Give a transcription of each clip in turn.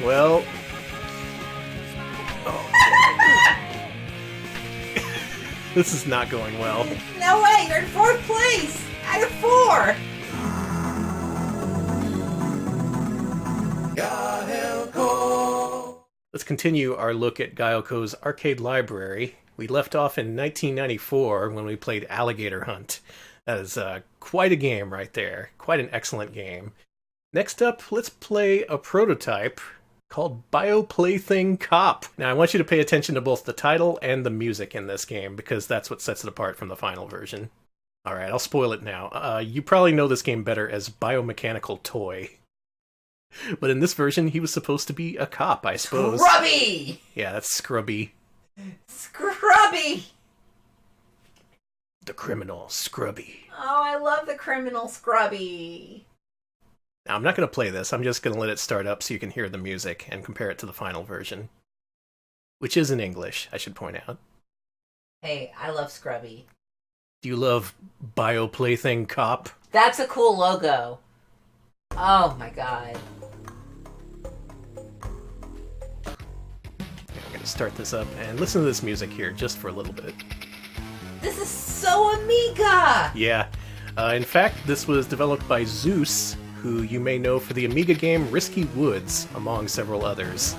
Well... Oh. This is not going well. No way, you're in 4th place! Out of 4! Gaelco. Let's continue our look at Gaelco's arcade library. We left off in 1994 when we played Alligator Hunt. That is quite a game right there. Quite an excellent game. Next up, let's play a prototype called Biomechanical Cop. Now, I want you to pay attention to both the title and the music in this game, because that's what sets it apart from the final version. Alright, I'll spoil it now. You probably know this game better as Biomechanical Toy. But in this version, he was supposed to be a cop, I suppose. Scrubby! Yeah, that's Scrubby. Scrubby! The criminal, Scrubby. Oh, I love the criminal Scrubby. Now, I'm not going to play this. I'm just going to let it start up so you can hear the music and compare it to the final version. Which is in English, I should point out. Hey, I love Scrubby. Do you love Biomechanical Cop? That's a cool logo. Oh my god. I'm going to start this up and listen to this music here just for a little bit. This is so Amiga! Yeah. In fact, this was developed by Zeus, who you may know for the Amiga game Risky Woods, among several others.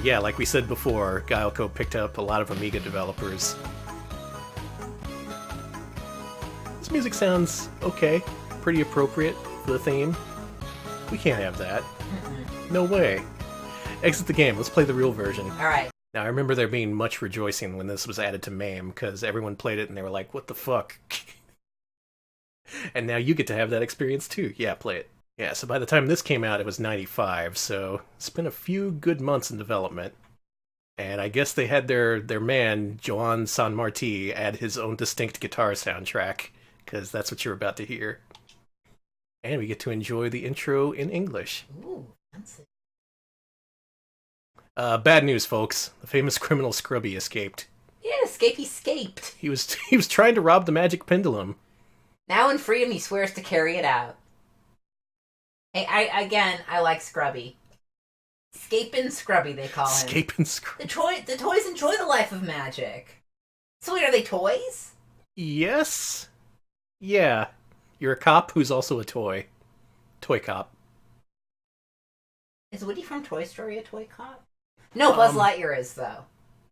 Yeah, like we said before, Gaelco picked up a lot of Amiga developers. This music sounds okay, pretty appropriate for the theme. We can't have that. No way. Exit the game, let's play the real version. Alright. Now, I remember there being much rejoicing when this was added to MAME, because everyone played it and they were like, what the fuck? And now you get to have that experience too. Yeah, play it. Yeah, so by the time this came out, it was 95, so it's been a few good months in development. And I guess they had their man, Joan San Marti, add his own distinct guitar soundtrack, because that's what you're about to hear. And we get to enjoy the intro in English. Ooh, fancy. Bad news, folks. The famous criminal Scrubby escaped. He didn't escape, he escaped. He was trying to rob the magic pendulum. Now in freedom, he swears to carry it out. Hey, I like Scrubby. Escapin' Scrubby, they call him. Escapin' Scrubby. The toys enjoy the life of magic. So wait, are they toys? Yes. Yeah. You're a cop who's also a toy. Toy cop. Is Woody from Toy Story a toy cop? No, Buzz Lightyear is, though.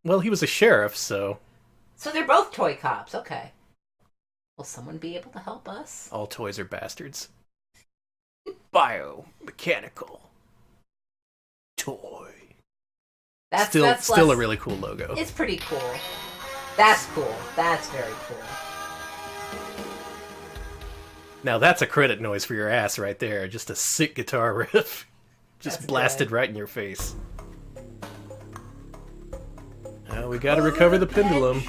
Well, he was a sheriff, so... So they're both toy cops, okay. Will someone be able to help us? All toys are bastards. Biomechanical Toy. That's still a really cool logo. It's pretty cool. That's cool. That's very cool. Now that's a credit noise for your ass right there. Just a sick guitar riff. Just blasted right in your face. Now we gotta recover the pendulum.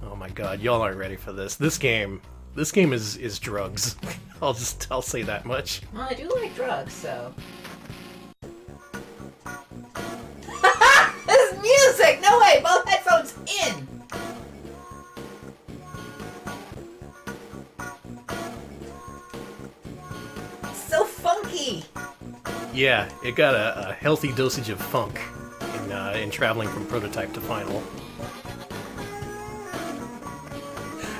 Oh my god, y'all aren't ready for this. This game is drugs. I'll say that much. Well, I do like drugs, so... This is music! No way! Both headphones in! It's so funky! Yeah, it got a healthy dosage of funk in traveling from prototype to final.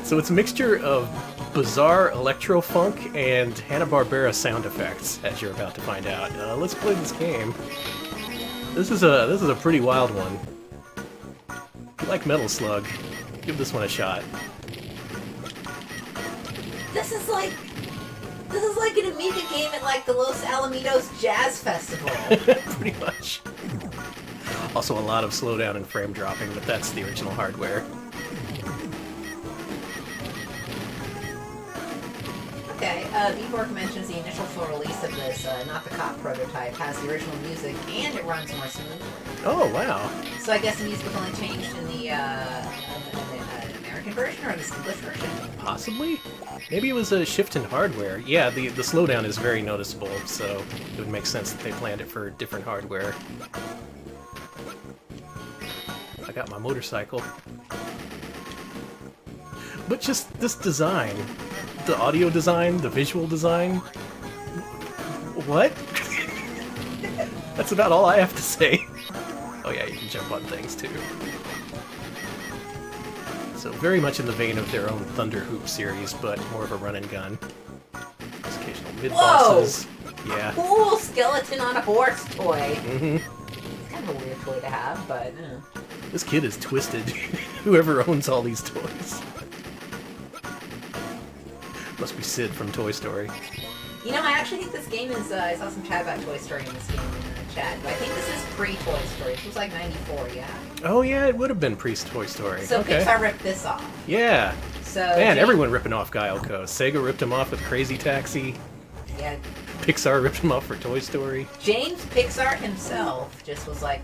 So it's a mixture of bizarre electro-funk and Hanna-Barbera sound effects, as you're about to find out. Let's play this game. This is a pretty wild one. If you like Metal Slug, give this one a shot. This is like an Amiga game at like the Los Alamitos Jazz Festival. Pretty much. Also a lot of slowdown and frame dropping, but that's the original hardware. Okay, Bjork mentions the initial full release of this, not the cop prototype, has the original music, and it runs more smoothly. Oh, wow. So I guess the music was only changed in the American version or the English version? Possibly? Maybe it was a shift in hardware. Yeah, the slowdown is very noticeable, so it would make sense that they planned it for different hardware. I got my motorcycle. But just this design, the audio design, the visual design, what? That's about all I have to say. Oh yeah, you can jump on things too. So very much in the vein of their own Thunder Hoop series, but more of a run and gun. There's occasional mid-bosses. Yeah. Cool skeleton on a horse toy. Mm-hmm. It's kind of a weird toy to have, but... This kid is twisted. Whoever owns all these toys. Must be Sid from Toy Story. You know, I actually think this game is... I saw some chat about Toy Story in this game in the chat, but I think this is pre-Toy Story. This was like 94, yeah? Oh yeah, it would have been pre-Toy Story. So okay. Pixar ripped this off. Yeah. So Man, everyone ripping off Gaelco. Sega ripped him off with Crazy Taxi. Yeah. Pixar ripped him off for Toy Story. James Pixar himself just was like,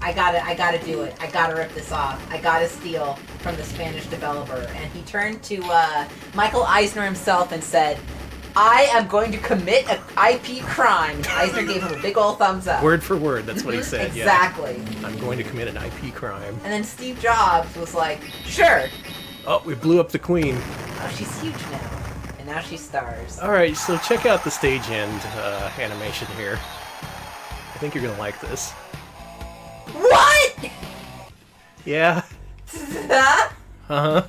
I gotta do it. I gotta rip this off. I gotta steal from the Spanish developer. And he turned to Michael Eisner himself and said, I am going to commit an IP crime. Eisner gave him a big old thumbs up. Word for word, that's what he said. Exactly. Yeah. I'm going to commit an IP crime. And then Steve Jobs was like, sure. Oh, we blew up the queen. Oh, she's huge now. And now she stars. Alright, so check out the stage end animation here. I think you're going to like this. What? Yeah. Huh? Uh-huh.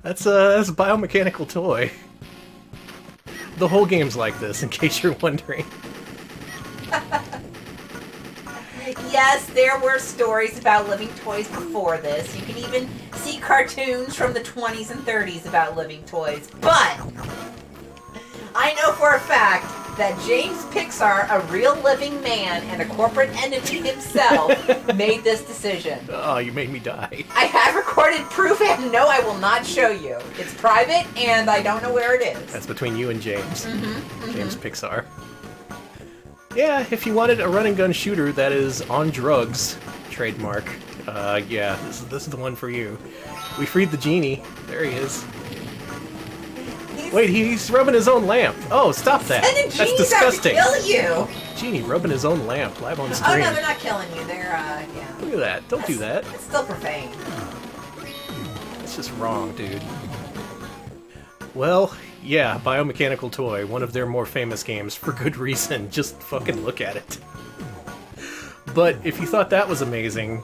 That's a biomechanical toy. The whole game's like this, in case you're wondering. Yes, there were stories about living toys before this. You can even see cartoons from the 20s and 30s about living toys. But I know for a fact that James Pixar, a real living man and a corporate entity himself, made this decision. Oh, you made me die. I have recorded proof, and no, I will not show you. It's private, and I don't know where it is. That's between you and James. James Pixar. Yeah, if you wanted a run-and-gun shooter that is on drugs, trademark, yeah, this is the one for you. We freed the genie. There he is. Wait, he's rubbing his own lamp. Oh, stop that. That's disgusting. Out to kill you. Genie rubbing his own lamp live on screen. Oh, no, they're not killing you. They're, yeah. Look at that. Don't do that. It's still profane. It's just wrong, dude. Well, yeah, Biomechanical Toy, one of their more famous games, for good reason. Just fucking look at it. But if you thought that was amazing,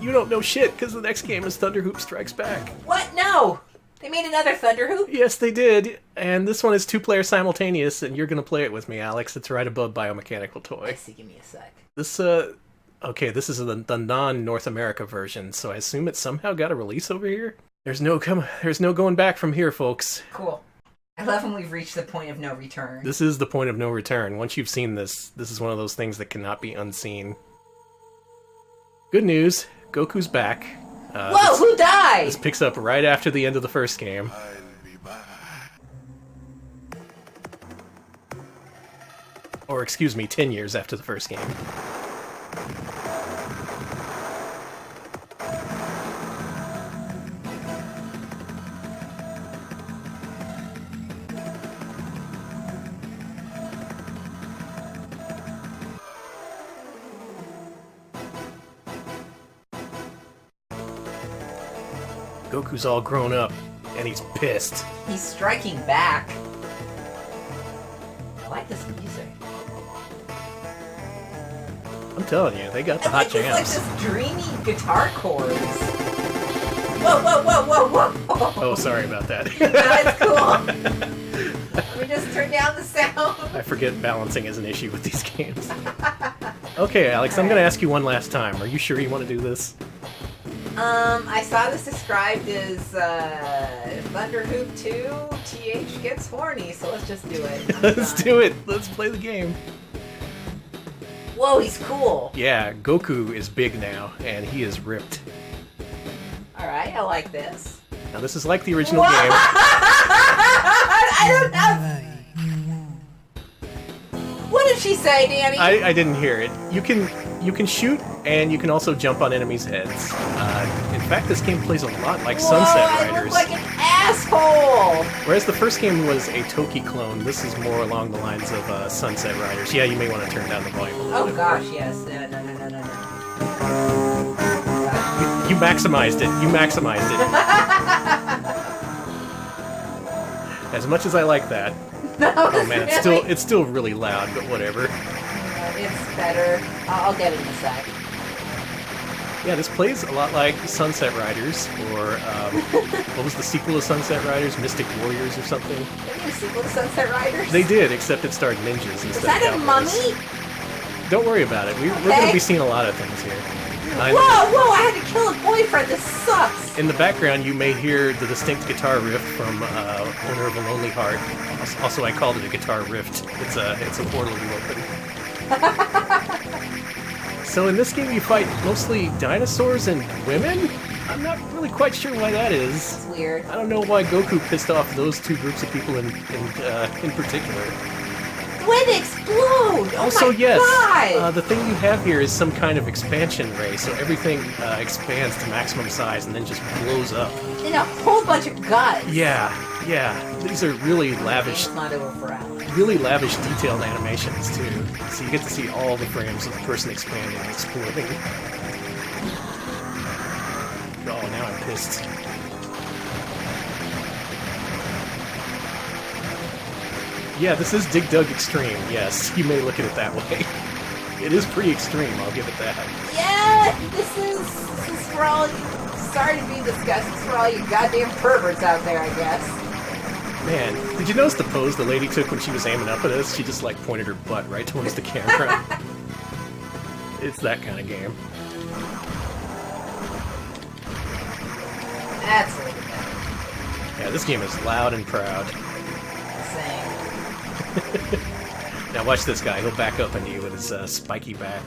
you don't know shit, because the next game is Thunder Hoop Strikes Back. What? No! They made another Thunder Hoop? Yes, they did. And this one is 2-player simultaneous, and you're going to play it with me, Alex. It's right above Biomechanical Toy. Let's see, give me a sec. This, okay, this is the non-North America version, so I assume it somehow got a release over here? There's no going back from here, folks. Cool. I love when we've reached the point of no return. This is the point of no return. Once you've seen this, this is one of those things that cannot be unseen. Good news, Goku's back. Whoa, who died? This picks up right after the end of the first game. Or, excuse me, 10 years after the first game. Goku's all grown up, and he's pissed. He's striking back. I like this music. I'm telling you, they got the hot jams. It's like this dreamy guitar chords. Whoa, whoa, whoa, whoa, whoa! Oh, sorry about that. That's cool. Let me just turn down the sound. I forget balancing is an issue with these games. Okay, Alex, I'm going to ask you one last time. Are you sure you want to do this? I saw this described as Thunder Hoop 2, TH gets horny, so let's just do it. Let's do it. Let's play the game. Whoa, he's cool. Yeah, Goku is big now, and he is ripped. Alright, I like this. Now, this is like the original What? game. I don't know. What did she say, Danny? I didn't hear it. You can shoot, and you can also jump on enemies' heads. In fact, this game plays a lot like Sunset I Riders. look like an asshole! Whereas the first game was a Toki clone, this is more along the lines of Sunset Riders. Yeah, you may want to turn down the volume a little Oh bit. gosh, yes. No. You maximized it. You maximized it. As much as I like that. No, Oh man, it's still really loud, but whatever. It's better. I'll get it in a sec. Yeah, this plays a lot like Sunset Riders, or what was the sequel to Sunset Riders? Mystic Warriors or something? They made a sequel to Sunset Riders? They did, except it starred ninjas instead Is of that a cowboys. mummy? Don't worry about it. We're going to be seeing a lot of things here. Whoa, I had to kill a boyfriend. This sucks. In the background, you may hear the distinct guitar riff from Owner of a Lonely Heart. Also, I called it a guitar rift. It's a portal you open. So in this game, you fight mostly dinosaurs and women? I'm not really quite sure why that is. It's weird. I don't know why Goku pissed off those two groups of people in particular. The way they explode! Oh Also, my yes, god! the thing you have here is some kind of expansion ray, so everything expands to maximum size and then just blows up. And a whole bunch of guts. Yeah. These are really lavish. It's not over for hours. Really lavish, detailed animations too. So you get to see all the frames of the person expanding and exploding. Oh, now I'm pissed. Yeah, this is Dig Dug Extreme. Yes, you may look at it that way. It is pretty extreme, I'll give it that. Yeah, this is for all you... Sorry to be disgusting. This is for all you goddamn perverts out there, I guess. Man, did you notice the pose the lady took when she was aiming up at us? She just, like, pointed her butt right towards the camera. It's that kind of game. That's a little better. Yeah, this game is loud and proud. Same. Now watch this guy. He'll back up on you with his spiky back.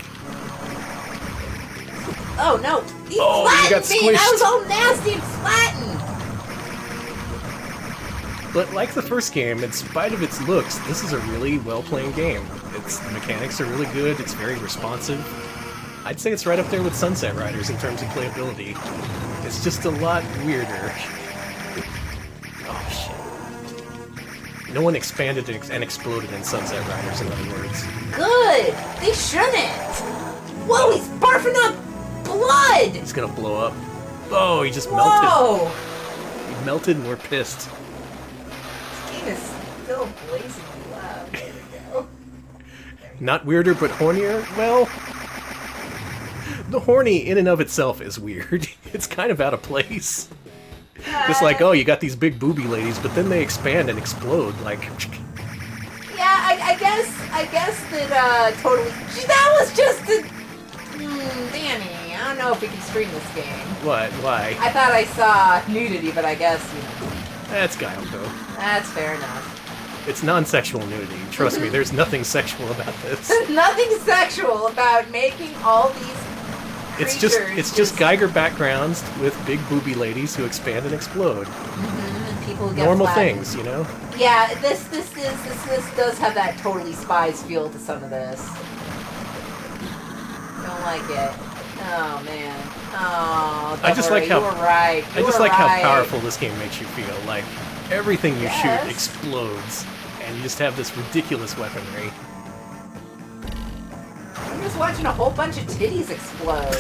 Oh, no. He you got flattened me! That was squished. all nasty and flattened! But like the first game, in spite of its looks, this is a really well-playing game. The mechanics are really good, it's very responsive. I'd say it's right up there with Sunset Riders in terms of playability. It's just a lot weirder. Oh, shit. No one expanded and exploded in Sunset Riders, in other words. Good! They shouldn't! Whoa, he's barfing up blood! He's gonna blow up. Oh, he just melted. Whoa! He melted and we're pissed. This game is still blazingly loud. There we go. Not weirder, but hornier? Well, the horny in and of itself is weird. It's kind of out of place. Just like, oh, you got these big booby ladies, but then they expand and explode, like... Yeah, I guess that, totally... That was just a... Danny, I don't know if we can stream this game. What? Why? I thought I saw nudity, but I guess, you know... That's Gaelco. That's fair enough. It's non-sexual nudity. Trust me, there's nothing sexual about this. Nothing sexual about making all these It's just Geiger backgrounds with big booby ladies who expand and explode. And people get Normal flattened. things, you know? Yeah, this does have that totally Spies feel to some of this. Don't like it. Oh man. Oh, I just like you were right. I just like how powerful this game makes you feel. Like, everything you Yes. shoot explodes, and you just have this ridiculous weaponry. I'm just watching a whole bunch of titties explode.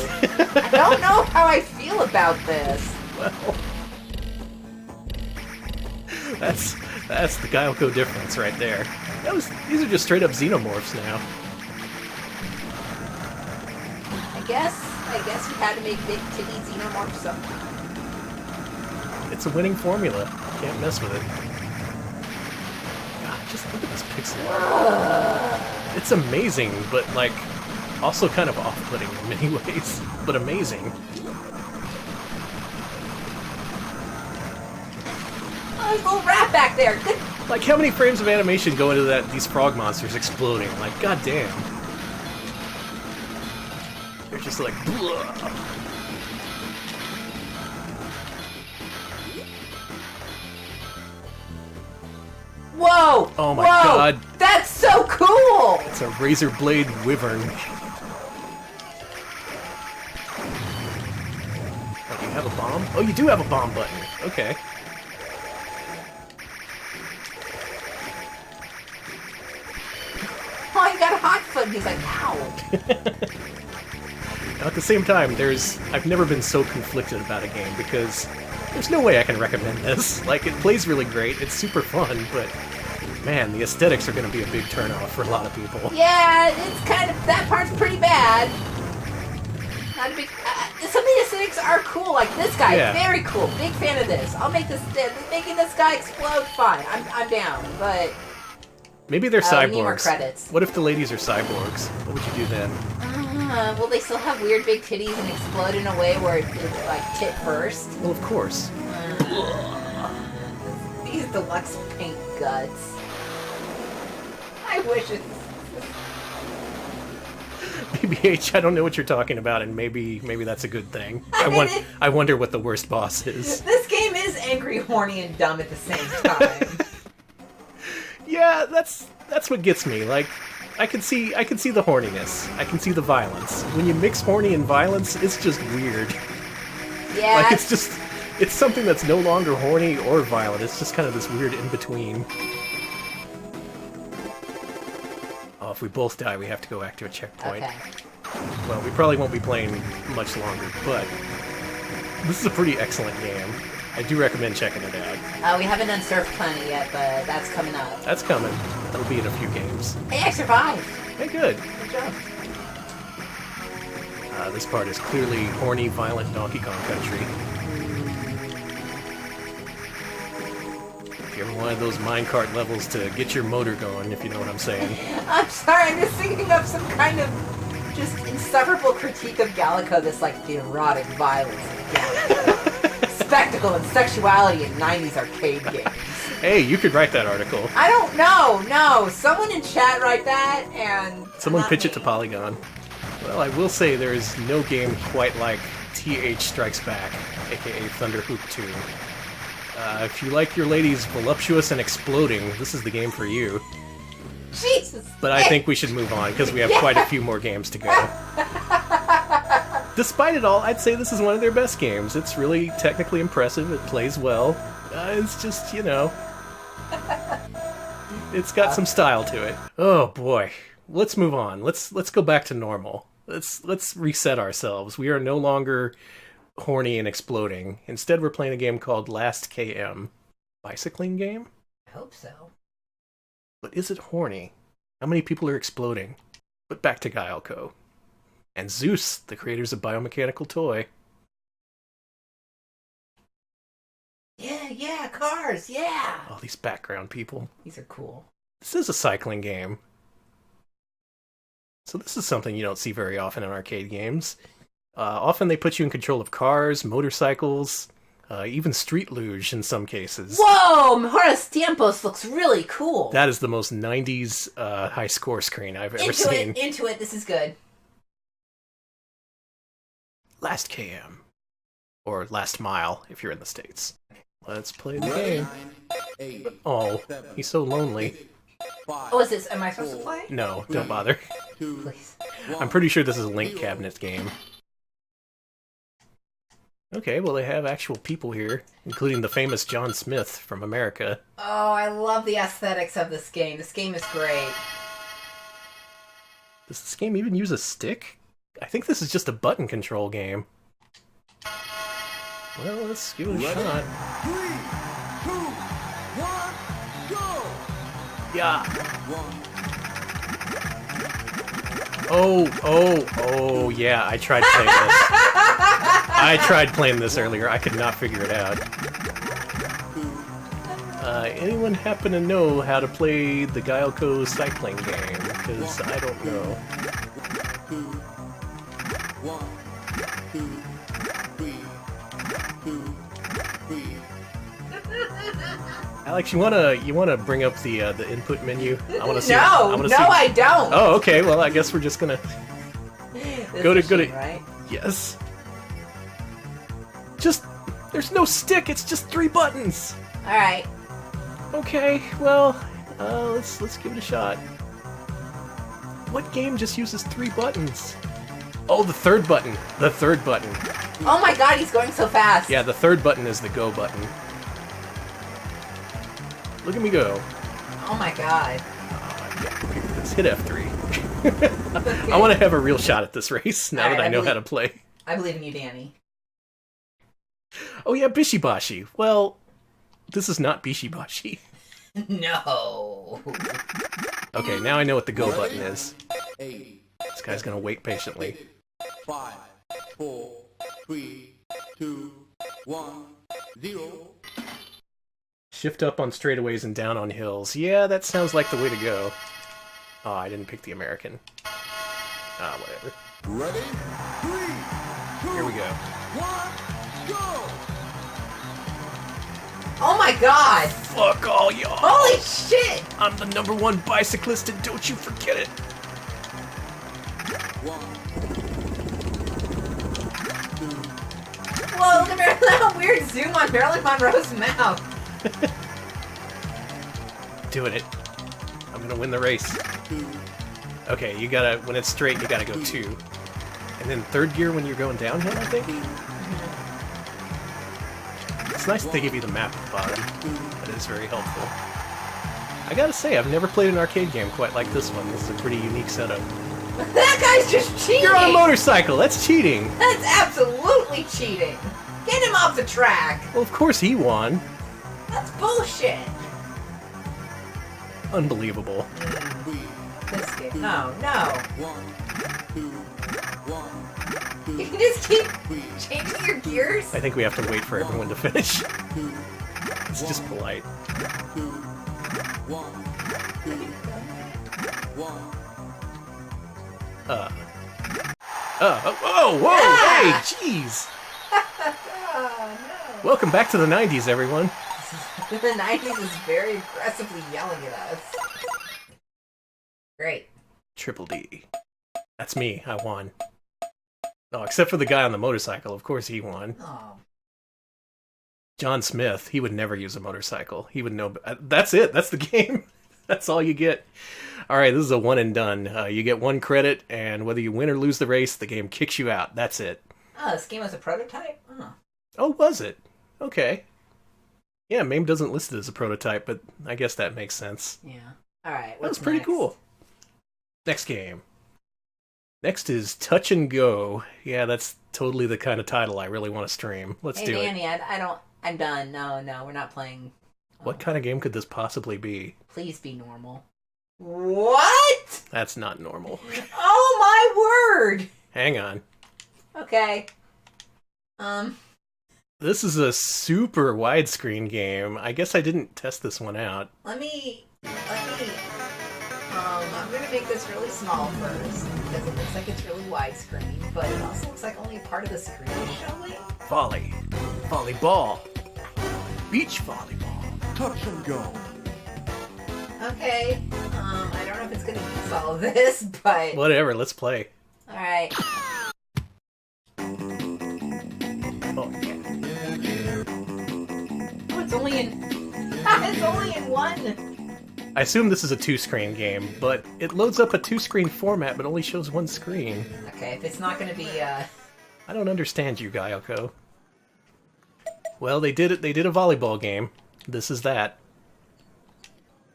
I don't know how I feel about this. Well, that's the Gaelco difference right there. These are just straight up xenomorphs now. I guess we had to make big titty xenomorphs sometime. It's a winning formula. Can't mess with it. God, just look at this pixel art. It's amazing, but like also kind of off-putting in many ways, but amazing. Oh, there's a little rat back there. Good. Like, how many frames of animation go into these frog monsters exploding? Like, goddamn. They're just like, blah. Whoa! Oh my Whoa! God. That's so cool! It's a razor blade wyvern. Oh, do you have a bomb? Oh, you do have a bomb button. Okay. Oh, he got a hot foot and he's like, ow. Now, at the same time, I've never been so conflicted about a game because there's no way I can recommend this. Like, it plays really great, it's super fun, but man, the aesthetics are going to be a big turnoff for a lot of people. Yeah, it's kind of Not a big. Some of the aesthetics are cool. Like this guy, very cool. Big fan of this. I'll make this. Making this guy explode. Fine. I'm down. But maybe they're cyborgs. We need more credits. What if the ladies are cyborgs? What would you do then? Will they still have weird big titties and explode in a way where it's like tit first? Well, of course. These deluxe paint guts. I wish it's. BBH, I don't know what you're talking about, and maybe that's a good thing. I wonder what the worst boss is. This game is angry, horny, and dumb at the same time. Yeah, that's what gets me. Like, I can see the horniness. I can see the violence. When you mix horny and violence, it's just weird. Yeah. Like, it's something that's no longer horny or violent. It's just kind of this weird in-between. Oh, if we both die, we have to go back to a checkpoint. Okay. Well, we probably won't be playing much longer, but this is a pretty excellent game. I do recommend checking it out. We haven't done Surf Planet yet, but that's coming up. That's coming. That'll be in a few games. Hey, I survived! Hey, good. Good job. This part is clearly horny, violent Donkey Kong Country. If you ever wanted those minecart levels to get your motor going, if you know what I'm saying. I'm sorry, I'm just thinking of some kind of just insufferable critique of Gaelco, this like the erotic violence of Gaelco. Spectacle and sexuality in 90s arcade games. Hey, you could write that article. I don't know, no. Someone in chat write that and... Someone pitch it to Polygon. Well, I will say there is no game quite like TH Strikes Back, aka Thunder Hoop 2. If you like your ladies voluptuous and exploding, this is the game for you. Jesus! But I think we should move on, because we have quite a few more games to go. Despite it all, I'd say this is one of their best games. It's really technically impressive, it plays well. It's just, you know... It's got some style to it. Oh boy. Let's move on. Let's go back to normal. Let's reset ourselves. We are no longer horny and exploding. Instead, we're playing a game called Last KM. Bicycling game? I hope so. But is it horny? How many people are exploding? But back to Gaelco. And Zeus, the creators of Biomechanical Toy. Yeah, cars, yeah! All these background people. These are cool. This is a cycling game. So this is something you don't see very often in arcade games. Often they put you in control of cars, motorcycles, even street luge in some cases. Whoa! Mejoras Tiempos looks really cool! That is the most 90s high score screen I've ever seen. Into it, this is good. Last KM. Or Last Mile, if you're in the States. Let's play the game. Oh, he's so lonely. Oh, is this... Am I supposed to play? No, don't bother. Please. I'm pretty sure this is a Link Cabinet game. Okay, well they have actual people here, including the famous John Smith from America. Oh, I love the aesthetics of this game. This game is great. Does this game even use a stick? I think this is just a button control game. Well, let's give it a shot. 3, 2, 1, go! Yeah. 1. Oh, yeah, I tried playing this. I tried playing this earlier. I could not figure it out. Anyone happen to know how to play the Gaelco cycling game? Because I don't know. 2, 1, 2, 3, 2, 3. Alex, you wanna bring up the input menu? I wanna see. I don't. Oh, okay. Well, I guess we're just gonna go to. Right? Yes. Just there's no stick. It's just 3 buttons. All right. Okay. Well, let's give it a shot. What game just uses 3 buttons? Oh, the third button. The third button. Oh my God, he's going so fast. Yeah, the third button is the go button. Look at me go. Oh my God. Yeah, let's hit F3. I want to have a real shot at this race now that I know how to play. I believe in you, Danny. Oh yeah, Bishibashi. Well, this is not Bishibashi. No. Okay, now I know what the go button is. 8. This guy's gonna wait patiently. 5, 4, 3, 2, 1, 0. Shift up on straightaways and down on hills. Yeah, that sounds like the way to go. Oh, I didn't pick the American. Ah, whatever. Ready? 3, 2, Here we go. 1, go! Oh my god! Fuck all y'all! Holy shit! I'm the #1 bicyclist and don't you forget it! 1, 2, Whoa, look at that weird zoom on Marilyn Monroe's mouth. Doing it. I'm gonna win the race. 2, Okay, you gotta, when it's straight, you gotta go 2. And then third gear when you're going downhill, I think? It's nice that they give you the map at the bottom. That is very helpful. I gotta say, I've never played an arcade game quite like this one. This is a pretty unique setup. That guy's just cheating! You're on a motorcycle! That's cheating! That's absolutely cheating! Get him off the track! Well, of course he won. That's bullshit! Unbelievable. This game. No, no. 1, 2, 1, You 2, can just keep 3, changing your gears? I think we have to wait for everyone to finish. 2, It's just polite. 2, 1, 2, 1. Whoa, Ah! hey, jeez! Oh, no. Welcome back to the 90s, everyone. The 90s is very aggressively yelling at us. Great. Triple D. That's me, I won. Oh, except for the guy on the motorcycle, of course he won. Oh. John Smith, he would never use a motorcycle. He would know. That's it, that's the game. That's all you get. Alright, this is a one and done. You get 1 credit, and whether you win or lose the race, the game kicks you out. That's it. Oh, this game was a prototype? Oh. Oh, was it? Okay. Yeah, MAME doesn't list it as a prototype, but I guess that makes sense. Yeah. Alright, That's what's pretty next? cool. Next game. Next is Touch and Go. Yeah, that's totally the kind of title I really want to stream. Let's Hey, do it. Danny, I'm done. No, we're not playing. What kind of game could this possibly be? Please be normal. What? That's not normal. Oh my word! Hang on. Okay. This is a super widescreen game. I guess I didn't test this one out. Let me, I'm gonna make this really small first, because it looks like it's really widescreen, but it also looks like only a part of the screen is showing. Volley. Volleyball. Beach volleyball. Touch and go. Okay, I don't know if it's gonna use all of this, but... Whatever, let's play. Alright. Oh, yeah. Oh, it's only in... it's only in one! I assume this is a 2-screen game, but it loads up a 2-screen format but only shows 1 screen. Okay, if it's not gonna be, I don't understand you, Gaelco. Well, they did it. They did a volleyball game. This is that.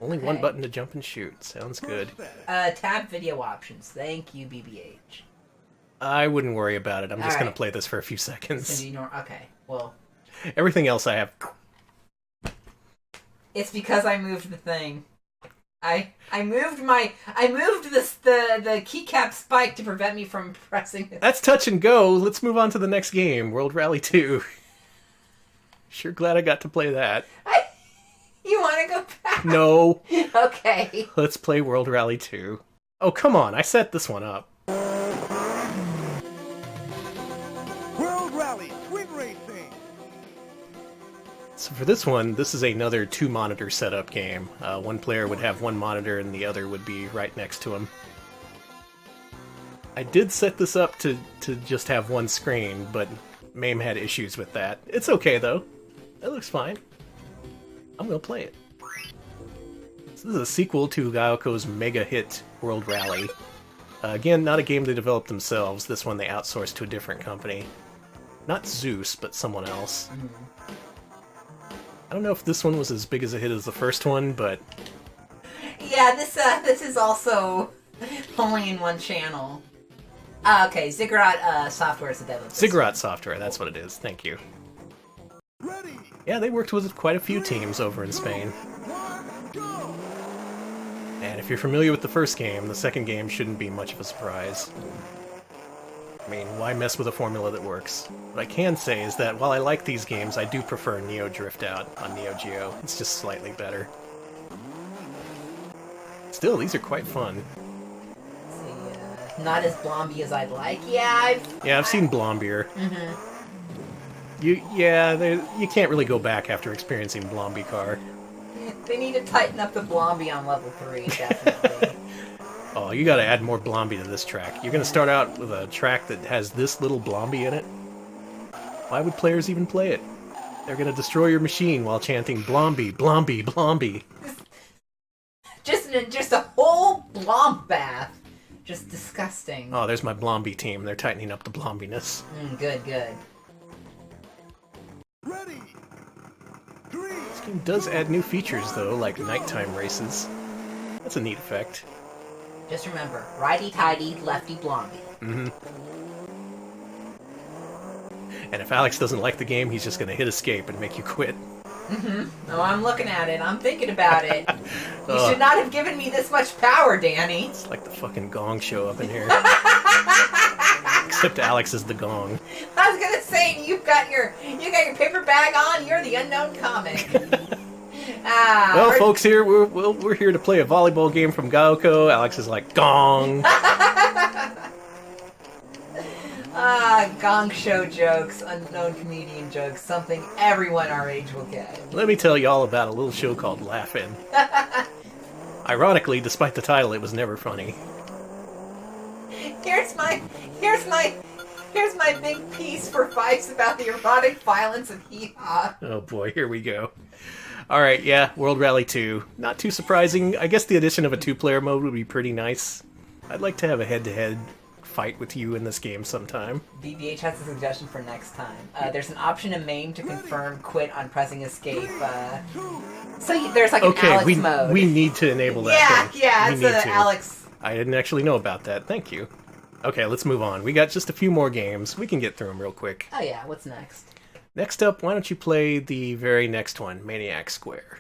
Only one Okay. button to jump and shoot. Sounds good. tab video options. Thank you, BBH. I wouldn't worry about it. I'm just Alright. going to play this for a few It's seconds. gonna be okay, well... Everything else I have... It's because I moved the thing. I moved the keycap spike to prevent me from pressing it. That's Touch and Go. Let's move on to the next game, World Rally 2. Sure glad I got to play that. You want to go back? No. Okay. Let's play World Rally 2. Oh, come on. I set this one up. World Rally Twin Racing. So for this one, this is another 2-monitor setup game. One player would have one monitor and the other would be right next to him. I did set this up to just have 1 screen, but MAME had issues with that. It's okay, though. It looks fine. I'm gonna play it. So this is a sequel to Gaelco's mega hit World Rally. Again, not a game they developed themselves. This one they outsourced to a different company. Not Zeus, but someone else. I don't know if this one was as big as a hit as the first one, but... Yeah, this is also only in one channel. Okay, Ziggurat Software is the dev of this. Ziggurat Software, that's what it is. Thank you. Ready. Yeah, they worked with quite a few teams over in Spain. 1, go. And if you're familiar with the first game, the second game shouldn't be much of a surprise. I mean, why mess with a formula that works? What I can say is that while I like these games, I do prefer Neo Drift Out on Neo Geo. It's just slightly better. Still, these are quite fun. Let's see, not as blomby as I'd like. Yeah, I've seen Blombier. You can't really go back after experiencing Blomby Car. They need to tighten up the blomby on level 3, definitely. Oh, you gotta add more Blomby to this track. You're gonna start out with a track that has this little Blomby in it? Why would players even play it? They're gonna destroy your machine while chanting Blomby, Blomby, Blomby. Just a whole blomb bath. Just disgusting. Oh, there's my Blomby team. They're tightening up the Blombiness. Good. Ready. 3. This game does add new features, though, like nighttime races. That's a neat effect. Just remember, righty-tighty, lefty blomby. And if Alex doesn't like the game, he's just gonna hit escape and make you quit. No, I'm looking at it. I'm thinking about it. You should not have given me this much power, Danny. It's like the fucking Gong Show up in here. Except Alex is the Gong. I was gonna say you got your paper bag on. You're the unknown comic. Well, folks, here we're here to play a volleyball game from Gaelco. Alex is like Gong. Gong show jokes, unknown comedian jokes, something everyone our age will get. Let me tell you all about a little show called Laugh-In. Ironically, despite the title, it was never funny. Here's my big piece for Fives about the erotic violence of hee-haw. Oh boy, here we go. Alright, yeah, World Rally 2. Not too surprising. I guess the addition of a 2-player mode would be pretty nice. I'd like to have a head-to-head fight with you in this game sometime. BBH has a suggestion for next time. There's an option in MAME to confirm quit on pressing escape. So there's like an Alex mode. We need to enable that thing. Yeah, it's an Alex. I didn't actually know about that. Thank you. Okay, let's move on. We got just a few more games. We can get through them real quick. Oh yeah, what's next? Next up, why don't you play the very next one, Maniacs Square.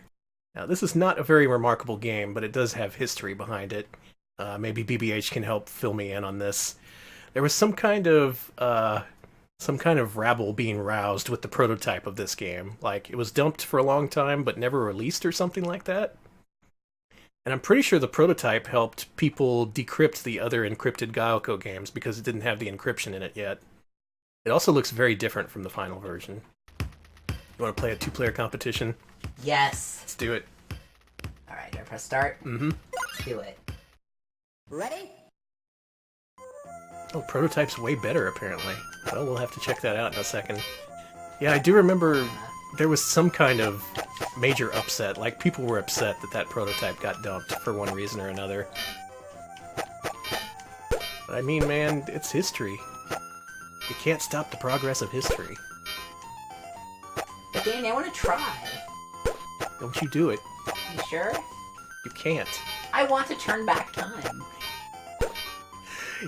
Now, this is not a very remarkable game, but it does have history behind it. Maybe BBH can help fill me in on this. There was some kind of rabble being roused with the prototype of this game. Like, it was dumped for a long time, but never released or something like that. And I'm pretty sure the prototype helped people decrypt the other encrypted Gaelco games because it didn't have the encryption in it yet. It also looks very different from the final version. You want to play a 2-player competition? Yes. Let's do it. Alright, do I press start? Let's do it. Ready? Oh, prototype's way better, apparently. Well, we'll have to check that out in a second. Yeah, I do remember there was some kind of major upset. Like, people were upset that that prototype got dumped for one reason or another. But I mean, man, it's history. You can't stop the progress of history. But Danny, I want to try. Don't you do it. You sure? You can't. I want to turn back time.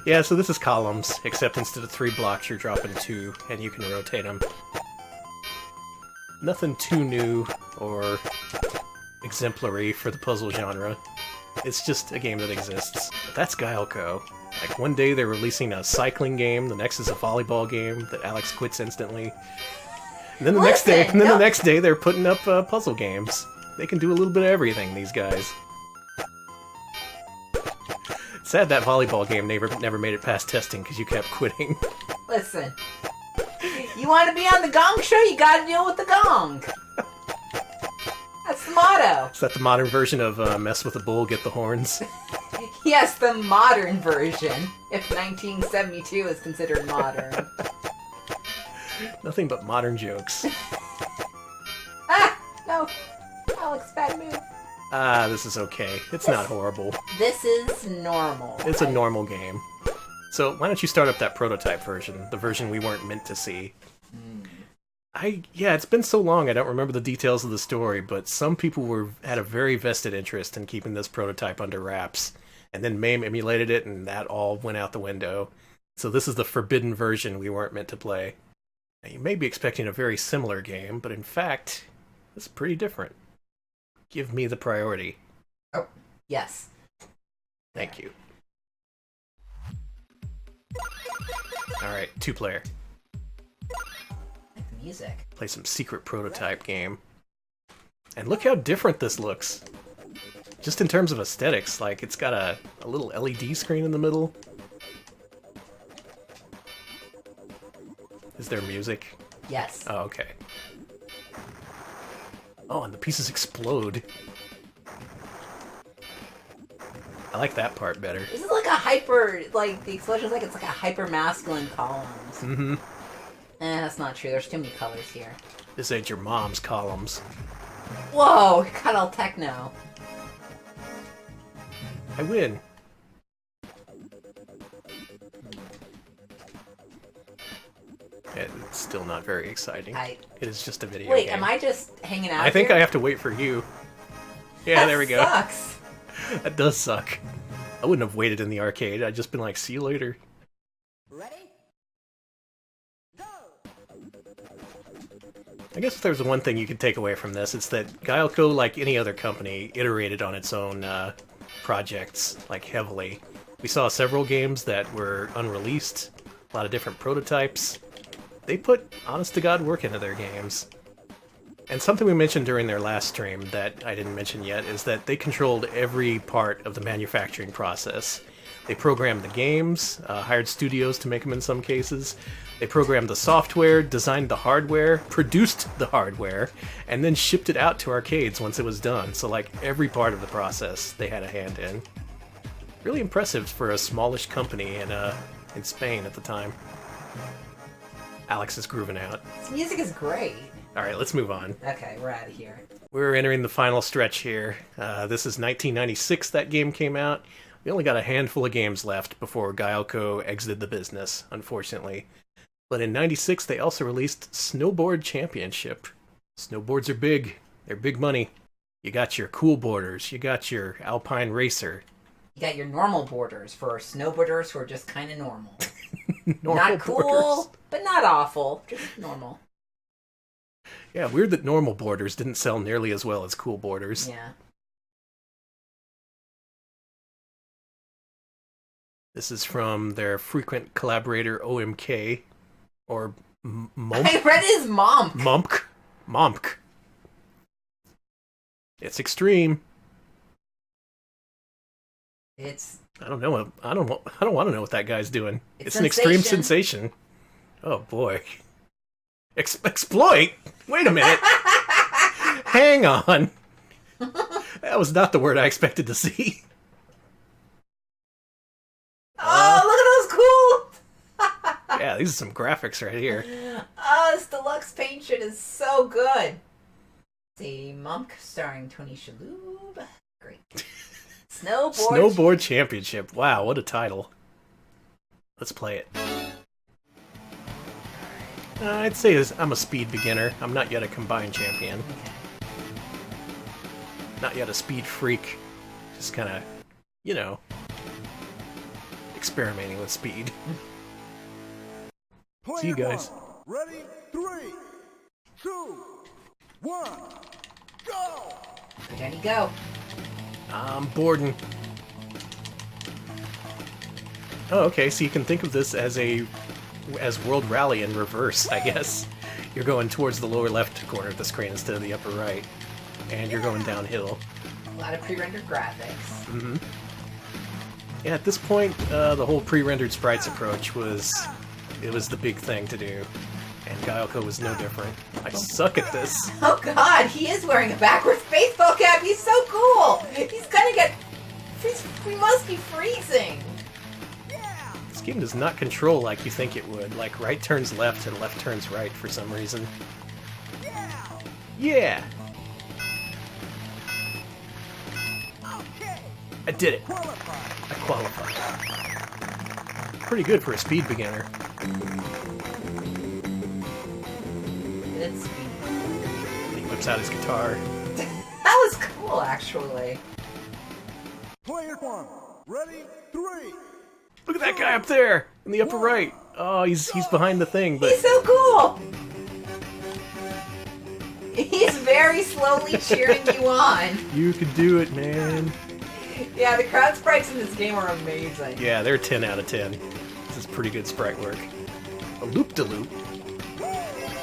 Yeah, so this is columns, except instead of 3 blocks, you're dropping 2, and you can rotate them. Nothing too new or exemplary for the puzzle genre. It's just a game that exists. But that's Gaelco. Like, one day they're releasing a cycling game, the next is a volleyball game that Alex quits instantly. And then the next day they're putting up puzzle games. They can do a little bit of everything, these guys. Sad that volleyball game never made it past testing because you kept quitting. Listen, you want to be on the Gong Show, you gotta deal with the gong. That's the motto. Is that the modern version of mess with the bull, get the horns? Yes, the modern version, if 1972 is considered modern. Nothing but modern jokes. No. Alex, bad move. This is okay. It's not horrible. This is normal. It's a normal game. So why don't you start up that prototype version, the version we weren't meant to see. Yeah, it's been so long I don't remember the details of the story, but some people had a very vested interest in keeping this prototype under wraps, and then MAME emulated it, and that all went out the window. So this is the forbidden version we weren't meant to play. Now, you may be expecting a very similar game, but in fact, it's pretty different. Give me the priority. Oh, yes. Thank you. Alright, 2-player. Like the music. Play some secret prototype game. And look how different this looks. Just in terms of aesthetics, like it's got a little LED screen in the middle. Is there music? Yes. Oh, okay. Oh, and the pieces explode. I like that part better. This is like a hyper, like, the explosion's like it's like a hyper masculine columns. Mm-hmm. That's not true. There's too many colors here. This ain't your mom's columns. Whoa, it got all techno. I win. It's still not very exciting. It is just a video Wait, game. am I just hanging out I think here? I have to wait for you. Yeah, That there we go. sucks. That does suck. I wouldn't have waited in the arcade. I'd just been like, see you later. Ready? Go! I guess if there's one thing you could take away from this, it's that Gaelco, like any other company, iterated on its own projects, like, heavily. We saw several games that were unreleased, a lot of different prototypes. They put honest-to-God work into their games. And something we mentioned during their last stream that I didn't mention yet is that they controlled every part of the manufacturing process. They programmed the games, hired studios to make them in some cases. They programmed the software, designed the hardware, produced the hardware, and then shipped it out to arcades once it was done. So, like, every part of the process they had a hand in. Really impressive for a smallish company in Spain at the time. Alex is grooving out. This music is great. Alright, let's move on. Okay, we're out of here. We're entering the final stretch here. This is 1996 that game came out. We only got a handful of games left before Gaelco exited the business, unfortunately. But in 96 they also released Snowboard Championship. Snowboards are big. They're big money. You got your cool boarders. You got your Alpine Racer. You got your normal borders for snowboarders who are just kind of normal. Normal Not cool, boarders. but not awful. Just normal. Yeah, weird that normal boarders didn't sell nearly as well as cool boarders. Yeah. This is from their frequent collaborator OMK, or Mump. I read his mom. Momk. It's extreme. It's. I don't know. I don't want to know what that guy's doing. It's an extreme sensation. Oh boy. Exploit. Wait a minute. Hang on. That was not the word I expected to see. Oh, look at those cool. Yeah, these are some graphics right here. Oh, this deluxe paint shit is so good. See, Monk starring Tony Shalhoub. Great. Snowboard Championship. Wow, what a title. Let's play it. I'd say I'm a speed beginner. I'm not yet a combined champion. Not yet a speed freak. Just kind of, you know, experimenting with speed. See you guys. Ready? 3, 2, 1, go! There you go. I'm Borden. Oh, okay, so you can think of this as World Rally in reverse, I guess. You're going towards the lower left corner of the screen instead of the upper right. And you're going downhill. A lot of pre-rendered graphics. Mm-hmm. Yeah, at this point, the whole pre-rendered sprites approach was the big thing to do. And Gaelco was no different. I suck at this. Oh god, he is wearing a backwards baseball cap. He's so cool. He's gonna get... We must be freezing. This game does not control like you think it would. Like, right turns left and left turns right for some reason. Yeah! I did it. I qualified. Pretty good for a speed beginner. It's speed. He whips out his guitar. That was cool, actually. Player 1, ready? 3. Look at that guy up there in the upper right. Oh, he's behind the thing, but He's so cool. He's very slowly cheering you on. you can do it, man. Yeah, the crowd sprites in this game are amazing. Yeah, they're 10 out of 10. This is pretty good sprite work. A loop-de-loop?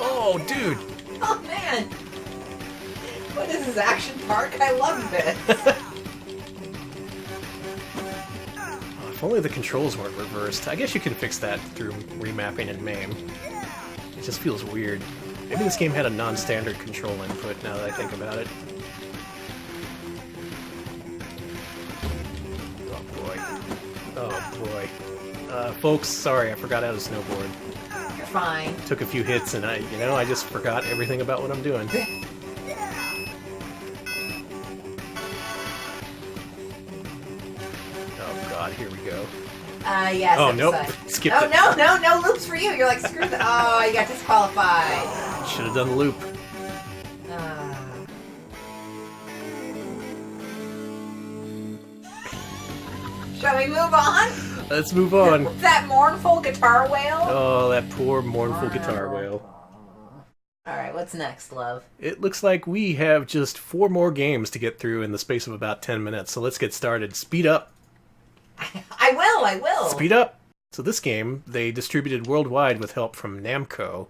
Oh, dude! Oh man! What is this, action park? I love this. Oh, if only the controls weren't reversed. I guess you can fix that through remapping in MAME. It just feels weird. Maybe this game had a non-standard control input, now that I think about it. Oh boy. Oh boy. Folks, sorry, I forgot how to snowboard. You're fine. Took a few hits and I just forgot everything about what I'm doing. Oh god, here we go. Yes. Oh, nope. Skipped Skipped oh, it. no loops for you. You're like, screw that. Oh, you got disqualified. Should have done the loop. Shall we move on? Let's move on. That mournful guitar wail? Oh, that poor mournful guitar wail. Alright, what's next, love? It looks like we have just 4 more games to get through in the space of about 10 minutes, so let's get started. Speed up. I will. Speed up. So this game, they distributed worldwide with help from Namco,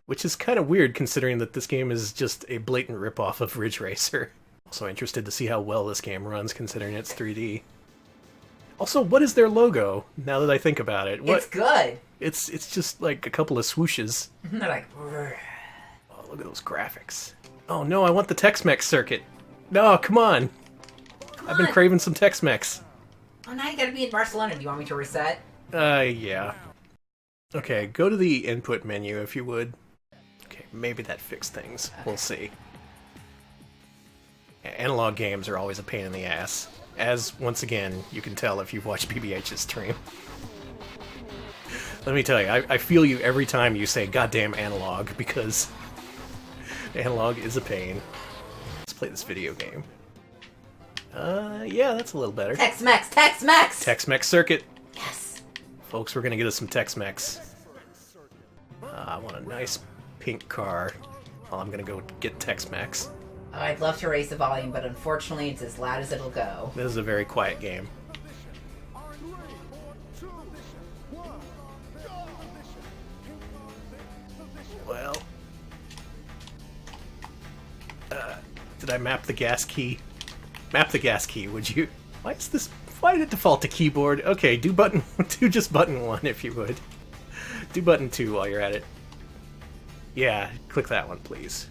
which is kind of weird considering that this game is just a blatant ripoff of Ridge Racer. Also interested to see how well this game runs considering it's 3D. Also, what is their logo, now that I think about it? It's good. It's just like a couple of swooshes. They're like... Oh, look at those graphics. Oh no, I want the Tex-Mex circuit. No, come on. I've been craving some Tex-Mex. Oh, now you gotta be in Barcelona. Do you want me to reset? Yeah. Okay, go to the input menu if you would. Okay, maybe that fixed things. We'll see. Analog games are always a pain in the ass. As, once again, you can tell if you've watched BBH's stream. Let me tell you, I feel you every time you say goddamn analog, because analog is a pain. Let's play this video game. Yeah, that's a little better. Tex-Mex! Tex-Mex! Tex-Mex circuit. Yes! Folks, we're gonna get us some Tex-Mex. I want a nice pink car. Well, I'm gonna go get Tex-Mex. Oh, I'd love to raise the volume, but unfortunately it's as loud as it'll go. This is a very quiet game. Well... did I map the gas key? Map the gas key, would you? Why is this... Why did it default to keyboard? Okay, do button... do just button 1, if you would. Do button 2 while you're at it. Yeah, click that one, please.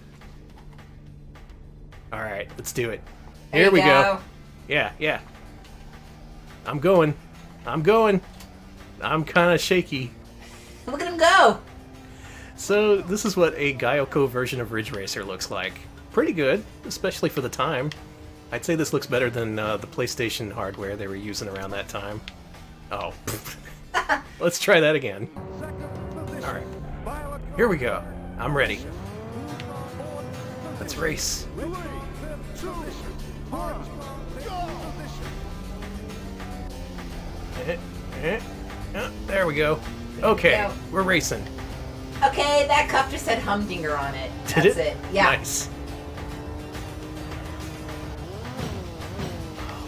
Alright, let's do it. Here we go. Yeah. I'm going. I'm kind of shaky. Look at him go! So, this is what a Gaelco version of Ridge Racer looks like. Pretty good, especially for the time. I'd say this looks better than the PlayStation hardware they were using around that time. Oh. Let's try that again. Alright. Here we go. I'm ready. Let's race. There we go. Okay, we're racing. Okay, that cup just said Humdinger on it. Did That's it? Yeah. Nice.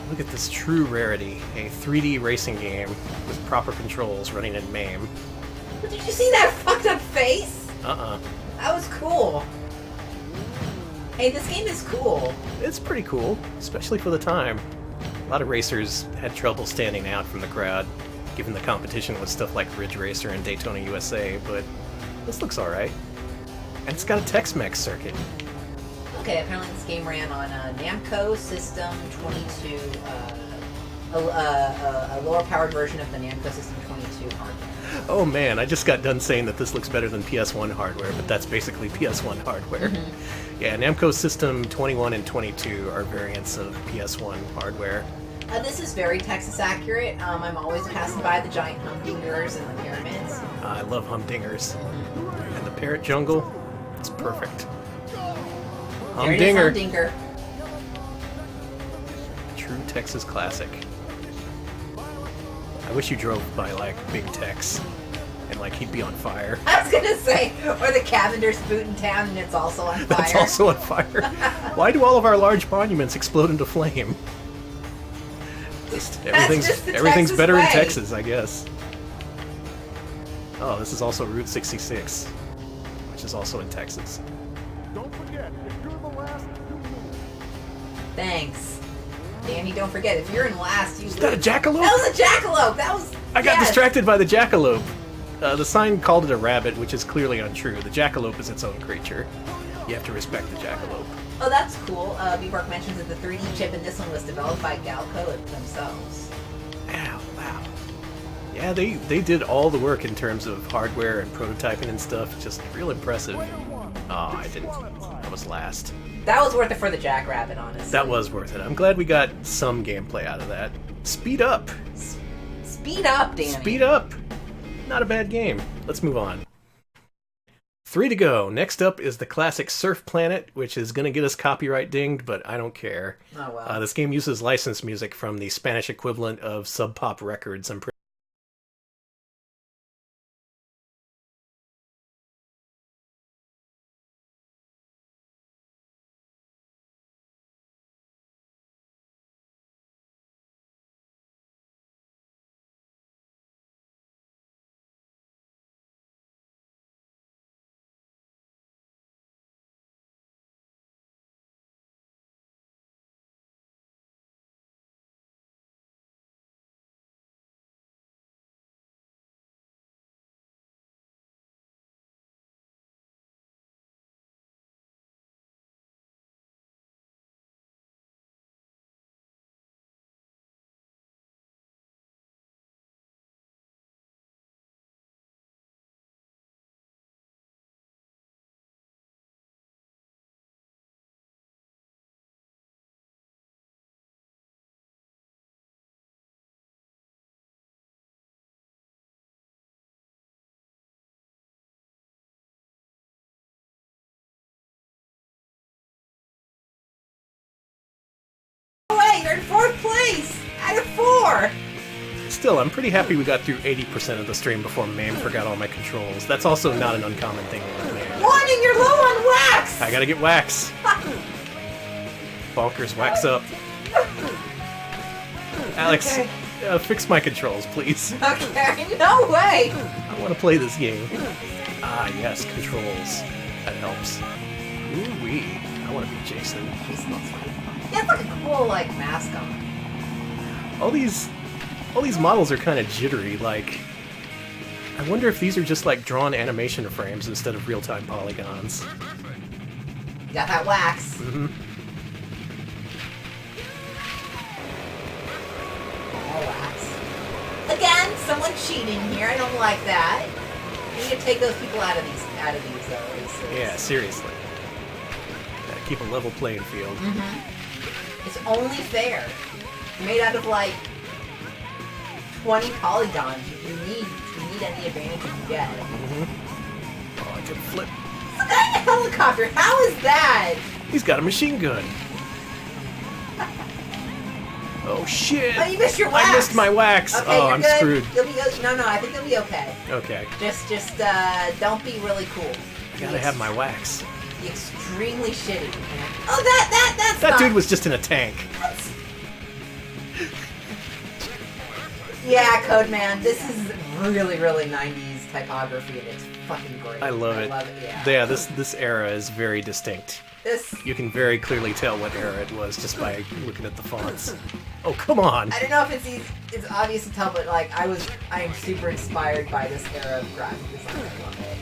Look at this true rarity. A 3D racing game with proper controls running in MAME. Did you see that fucked up face? Uh-uh. That was cool. Hey, this game is cool. It's pretty cool, especially for the time. A lot of racers had trouble standing out from the crowd, given the competition with stuff like Ridge Racer and Daytona USA, but this looks alright. And it's got a Tex-Mex circuit. Okay, apparently this game ran on Namco System 22, a lower-powered version of the Namco System 22 hardware. Oh man, I just got done saying that this looks better than PS1 hardware, but that's basically PS1 hardware. Mm-hmm. Yeah, Namco System 21 and 22 are variants of PS1 hardware. This is very Texas accurate. I'm always passing by the giant humdingers and the pyramids. I love humdingers. Mm-hmm. And the parrot jungle, it's perfect. Humdinger. Humdinger. True Texas classic. I wish you drove by, like, Big Tex, and, like, he'd be on fire. I was gonna say, or the Cavender's boot in town and it's also on fire. That's also on fire. Why do all of our large monuments explode into flame? Everything's better in Texas, I guess. Oh, this is also Route 66, which is also in Texas. Don't forget, if you're the last, you lose. Thanks. Danny, don't forget, if you're in last, you lose. Is that a jackalope? That was a jackalope! That was... I got yes. distracted by the jackalope. The sign called it a rabbit, which is clearly untrue. The jackalope is its own creature. You have to respect the jackalope. Oh, that's cool. B-Bark mentions that the 3D chip in this one was developed by Gaelco themselves. Ow, wow. Yeah, they did all the work in terms of hardware and prototyping and stuff. Just real impressive. Oh, I didn't. I was last. That was worth it for the jackrabbit, honestly. That was worth it. I'm glad we got some gameplay out of that. Speed up! Speed up, Danny. Speed up! Not a bad game. Let's move on. 3 to go. Next up is the classic Surf Planet, which is going to get us copyright dinged, but I don't care. Oh, well. This game uses licensed music from the Spanish equivalent of Sub Pop Records. I'm pretty You're in 4th place! Out of 4! Still, I'm pretty happy we got through 80% of the stream before MAME forgot all my controls. That's also not an uncommon thing with MAME. Warning, you're low on wax! I gotta get wax. Bonkers, wax up. Alex, Okay. fix my controls, please. Okay, no way! I want to play this game. Ah, yes, controls. That helps. Ooh-wee. I want to be Jason. He has like a cool, like, mask on. All these models are kind of jittery, like... I wonder if these are just like drawn animation frames instead of real-time polygons. You got that wax. Mm-hmm. All wax. Again, someone cheating here. I don't like that. We need to take those people out of these races. Yeah, seriously. Gotta keep a level playing field. Mm-hmm. It's only fair. Made out of like 20 polygons. You need any advantage you can get. Mm-hmm. Oh, I can flip. It's a guy in a helicopter. How is that? He's got a machine gun. Oh shit! Oh, you missed your wax. I missed my wax. Okay, oh, you're I'm good. screwed. You'll be no. I think you'll be okay. Okay. Just don't be really cool. I gotta have my wax. Be extremely shitty. Oh, that's That not... dude was just in a tank. That's... Yeah, Code Man. This is really, really 90s typography, and it's fucking great. I love it. Yeah, this era is very distinct. This... You can very clearly tell what era it was just by looking at the fonts. Oh, come on! I don't know if it's obvious to tell, but like I am super inspired by this era of graphic design. I love it.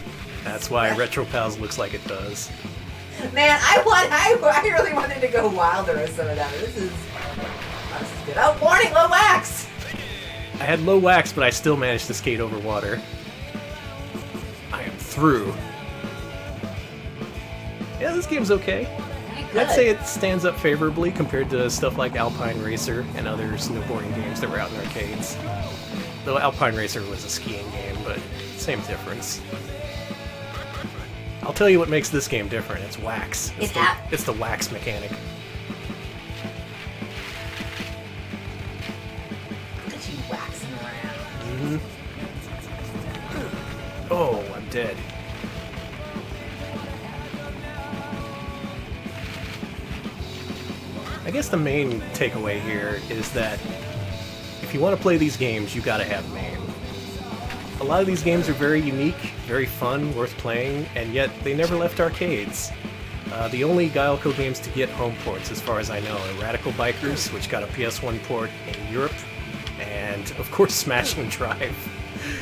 That's why Retro Pals looks like it does. Man, I really wanted to go wilder with some of that. This is good. Oh, warning, low wax! I had low wax, but I still managed to skate over water. I am through. Yeah, this game's okay. Good. I'd say it stands up favorably compared to stuff like Alpine Racer and other snowboarding games that were out in arcades. Though Alpine Racer was a skiing game, but same difference. I'll tell you what makes this game different. It's wax. It's the wax mechanic. Look at you waxing around. Mm-hmm. Oh, I'm dead. I guess the main takeaway here is that if you want to play these games, you gotta have MAME. A lot of these games are very unique, very fun, worth playing, and yet they never left arcades. The only Gaelco games to get home ports, as far as I know, are Radical Bikers, which got a PS1 port in Europe, and, of course, Smashing Drive.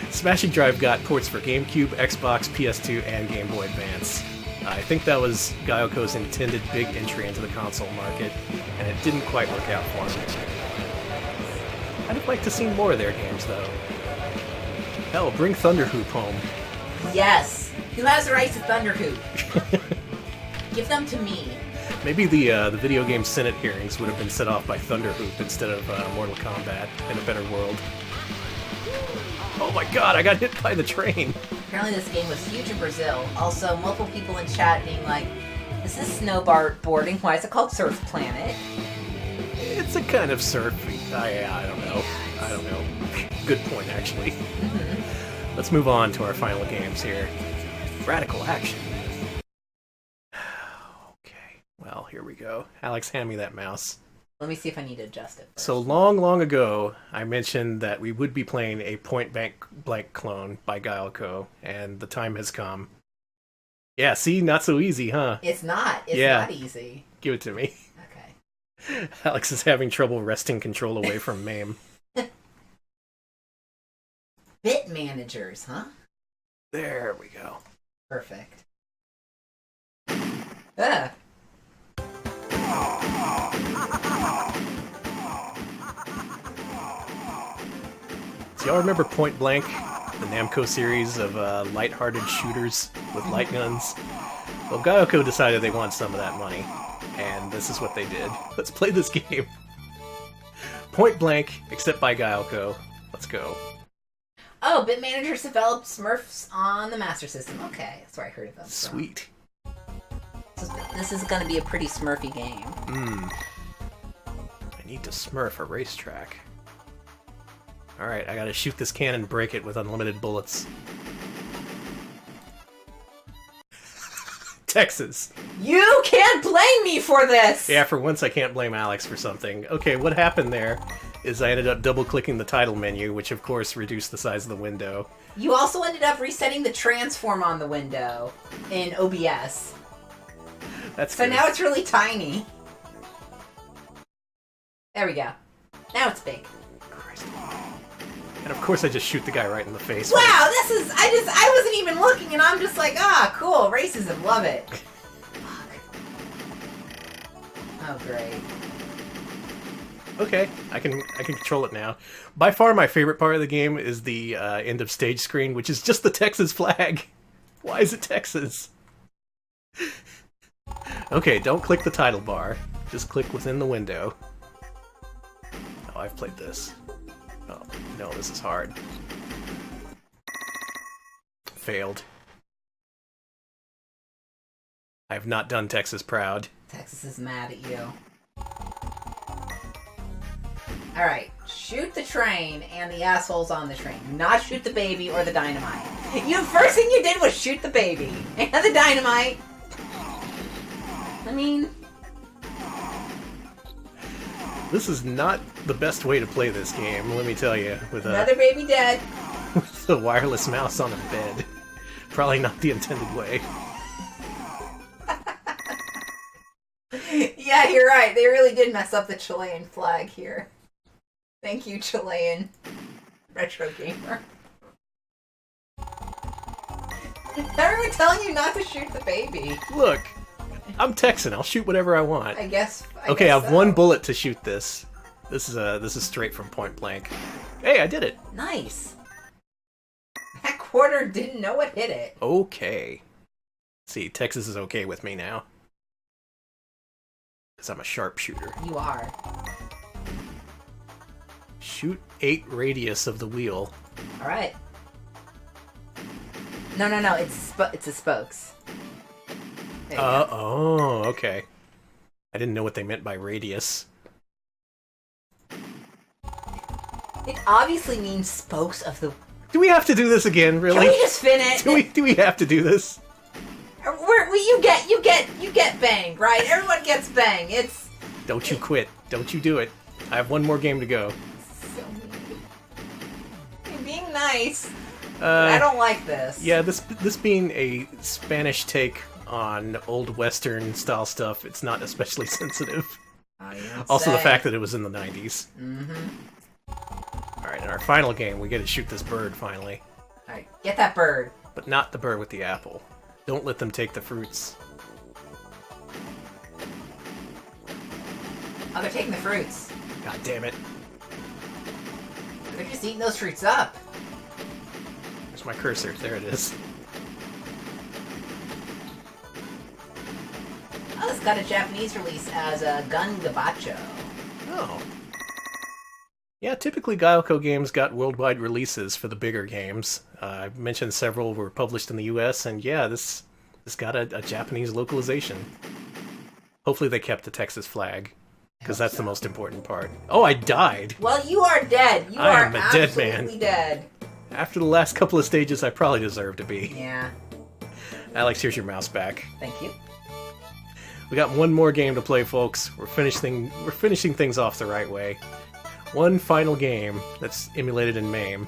Smashing Drive got ports for GameCube, Xbox, PS2, and Game Boy Advance. I think that was Gaelco's intended big entry into the console market, and it didn't quite work out for them. I'd have liked to see more of their games, though. Hell, bring Thunderhoop home. Yes. Who has the rights to Thunderhoop? Give them to me. Maybe the video game Senate hearings would have been set off by Thunderhoop instead of Mortal Kombat in a better world. Oh my god, I got hit by the train! Apparently this game was huge in Brazil. Also, multiple people in chat being like, this is snowboarding, why is it called Surf Planet? It's a kind of surf. I don't know. I don't know. Good point, actually. Let's move on to our final games here. Radical Action. Okay, well, here we go. Alex, hand me that mouse. Let me see if I need to adjust it first. So long ago, I mentioned that we would be playing a Point Blank clone by Gaelco, and the time has come. Yeah, see? Not so easy, huh? It's not. It's Yeah. not easy. Give it to me. Okay. Alex is having trouble wresting control away from MAME. Bit managers, huh? There we go. Perfect. Ah. So y'all remember Point Blank, the Namco series of light-hearted shooters with light guns? Well, Gaelco decided they want some of that money, and this is what they did. Let's play this game. Point Blank, except by Gaelco. Let's go. Oh, Bit managers developed Smurfs on the Master System. Okay, that's where I heard of them. Sweet. So this is going to be a pretty Smurfy game. I need to Smurf a racetrack. Alright, I gotta shoot this cannon and break it with unlimited bullets. Texas. You can't blame me for this! Yeah, for once I can't blame Alex for something. Okay, what happened there is I ended up double-clicking the title menu, which of course reduced the size of the window. You also ended up resetting the transform on the window in OBS. That's So good. now it's really tiny. There we go. Now it's big. Christ. And of course I just shoot the guy right in the face. Wow, this is... I wasn't even looking and I'm just like, ah, cool, racism, love it. Fuck. Oh, great. Okay, I can control it now. By far my favorite part of the game is the end of stage screen, which is just the Texas flag. Why is it Texas? Okay, don't click the title bar. Just click within the window. Oh, I've played this. Oh, no, this is hard. Failed. I have not done Texas proud. Texas is mad at you. Alright, shoot the train and the assholes on the train. Not shoot the baby or the dynamite. First thing you did was shoot the baby and the dynamite. I mean... This is not the best way to play this game, let me tell you. With Another baby dead. with a wireless mouse on a bed. Probably not the intended way. Yeah, you're right. They really did mess up the Chilean flag here. Thank you, Chilean retro gamer. Everyone telling you not to shoot the baby. Look, I'm Texan. I'll shoot whatever I want. I guess. Okay, I have so. one bullet to shoot this. This is straight from Point Blank. Hey, I did it. Nice. That quarter didn't know it hit it. Okay. See, Texas is okay with me now. Because I'm a sharpshooter. You are. Shoot 8 radius of the wheel. All right. No. It's the spokes. There you go. Oh, okay. I didn't know what they meant by radius. It obviously means spokes of the. Do we have to do this again, really? Can we just finish? Do we have to do this? You get banged, right? Everyone gets banged. It's Don't you quit. Don't you do it. I have one more game to go. so mean. You're being nice. I don't like this. Yeah, this being a Spanish take on old Western style stuff, it's not especially sensitive. Also, the fact that it was in the 90s. Alright, in our final game, we get to shoot this bird finally. Alright, get that bird. But not the bird with the apple. Don't let them take the fruits. Oh, they're taking the fruits. God damn it. They're just eating those fruits up. There's my cursor. There it is. Oh, it's got a Japanese release as a Gun Gabacho. Oh. Yeah, typically Gaelco games got worldwide releases for the bigger games. I've mentioned several were published in the US, and yeah, this got a Japanese localization. Hopefully they kept the Texas flag, because that's the most important part. Oh, I died! Well, you are dead. You I are am a dead man. absolutely dead. After the last couple of stages, I probably deserve to be. Yeah. Alex, here's your mouse back. Thank you. We got one more game to play, folks. We're finishing things off the right way. One final game that's emulated in MAME.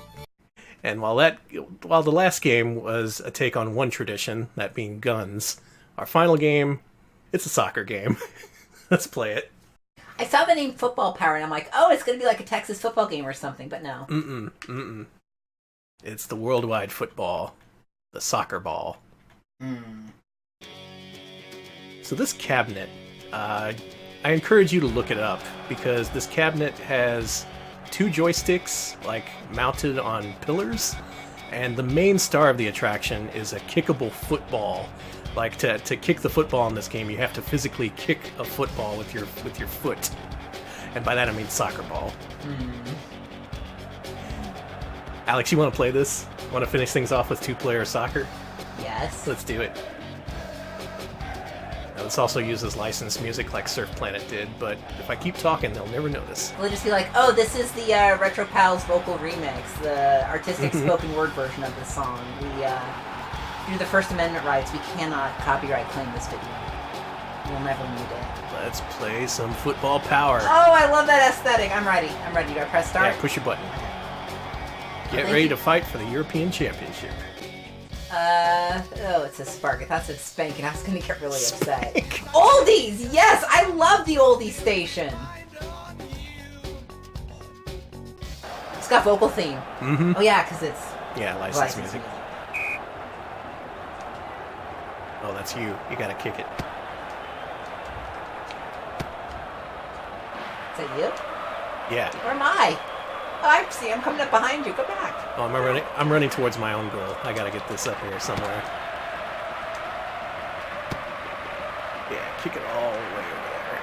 And while the last game was a take on one tradition, that being guns, our final game, it's a soccer game. Let's play it. I saw the name Football Power, and I'm like, oh, it's going to be like a Texas football game or something, but no. It's the worldwide football. The soccer ball. So this cabinet, I encourage you to look it up, because this cabinet has 2 joysticks, like, mounted on pillars, and the main star of the attraction is a kickable football. Like, to kick the football in this game, you have to physically kick a football with your foot. And by that I mean soccer ball. Alex, you want to play this? Want to finish things off with 2-player soccer? Yes. Let's do it. Now, this also uses licensed music like Surf Planet did, but if I keep talking, they'll never notice. We'll just be like, oh, this is the Retro Pals vocal remix, the artistic spoken word version of this song. We, due to the First Amendment rights, we cannot copyright claim this video. We'll never need it. Let's play some football power. Oh, I love that aesthetic. I'm ready. Do I press start? Yeah, push your button. Get ready to fight for the European Championship. Oh, it's a spark. I thought it said spank, and I was going to get really upset. Oldies! Yes, I love the Oldies station. It's got vocal theme. Oh, yeah, because it's... Yeah, licensed music. Oh, that's you. You gotta kick it. Is that you? Yeah. Where am I? Oh, I see. I'm coming up behind you. Go back. Oh, I'm running towards my own goal. I gotta get this up here somewhere. Yeah, kick it all the way over there.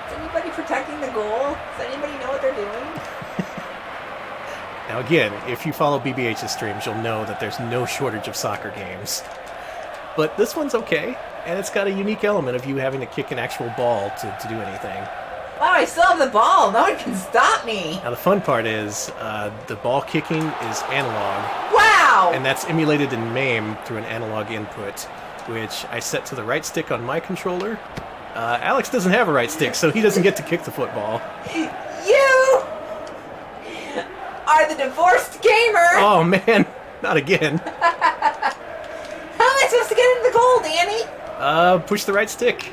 Is anybody protecting the goal? Does anybody know what they're doing? Now again, if you follow BBH's streams, you'll know that there's no shortage of soccer games. But this one's okay, and it's got a unique element of you having to kick an actual ball to do anything. Wow, I still have the ball. No one can stop me. Now the fun part is, the ball kicking is analog. Wow! And that's emulated in MAME through an analog input, which I set to the right stick on my controller. Alex doesn't have a right stick, so he doesn't get to kick the football. You are the divorced gamer! Oh man, not again. How am I supposed to get into the goal, Danny? Push the right stick.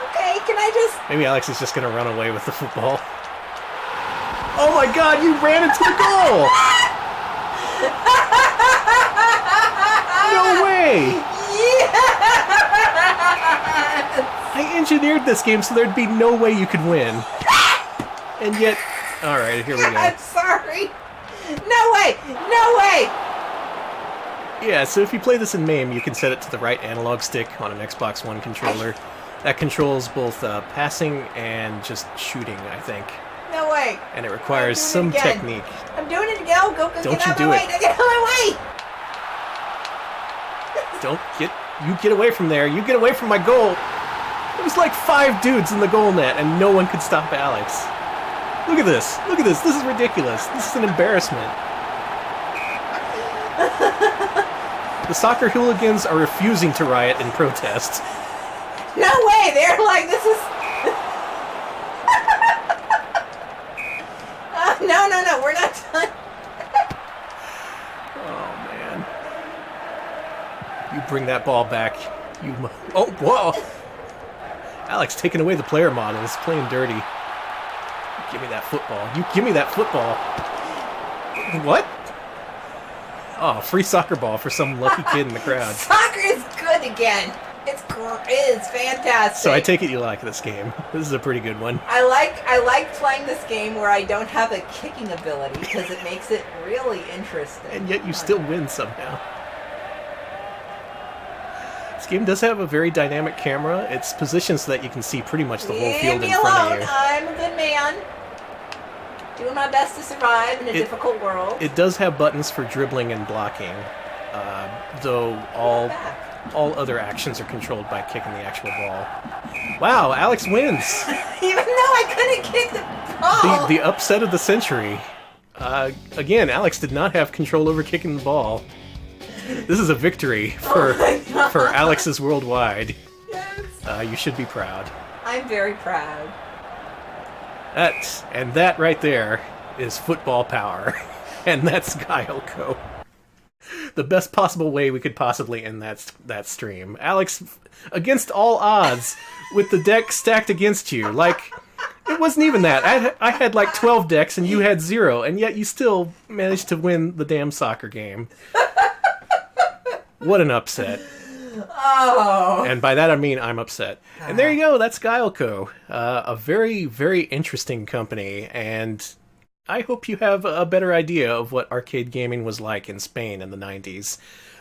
Okay, can I just... Maybe Alex is just gonna run away with the football. Oh my god, you ran into the goal! No way! Yes! I engineered this game so there'd be no way you could win. And yet... Alright, here we go. I'm sorry. No way! No way! Yeah, so if you play this in MAME, you can set it to the right analog stick on an Xbox One controller. That controls both passing and just shooting, I think. No way. And it requires some technique. I'm doing it again. Go Don't get you out do of my way. it. Get out of my way. You get away from there. You get away from my goal. There was like 5 dudes in the goal net, and no one could stop Alex. Look at this. Look at this. This is ridiculous. This is an embarrassment. The soccer hooligans are refusing to riot in protest. No way. They're like, this is... No, we're not... son. Oh, man. You bring that ball back. Oh, whoa. Alex taking away the player models, playing dirty. Give me that football. You give me that football. What? Oh, free soccer ball for some lucky kid in the crowd. Soccer is good again. It is fantastic. So I take it you like this game. This is a pretty good one. I like playing this game where I don't have a kicking ability because it makes it really interesting. And yet you still win somehow. This game does have a very dynamic camera. It's positioned so that you can see pretty much the whole field in front of you. I'm a good man. Doing my best to survive in a difficult world. It does have buttons for dribbling and blocking, though all other actions are controlled by kicking the actual ball. Wow, Alex wins! Even though I couldn't kick the ball! The upset of the century. Again, Alex did not have control over kicking the ball. This is a victory for Alex's Worldwide. Yes. You should be proud. I'm very proud. That right there is football power. And that's Gaelco. The best possible way we could possibly end that stream. Alex, against all odds, with the deck stacked against you. Like, it wasn't even that. I had like 12 decks and you had 0, and yet you still managed to win the damn soccer game. What an upset. Oh. And by that I mean I'm upset. And there you go, that's Gaelco. A very, very interesting company, and I hope you have a better idea of what arcade gaming was like in Spain in the 90s.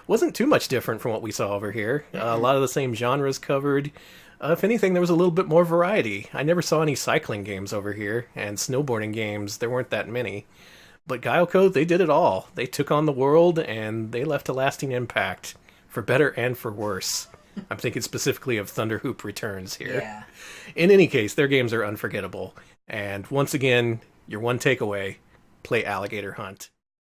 Wasn't too much different from what we saw over here. A lot of the same genres covered. If anything, there was a little bit more variety. I never saw any cycling games over here, and snowboarding games, there weren't that many. But Gaelco, they did it all. They took on the world, and they left a lasting impact, for better and for worse. I'm thinking specifically of Thunder Hoop Returns here. Yeah. In any case, their games are unforgettable. And once again, your one takeaway, play Alligator Hunt.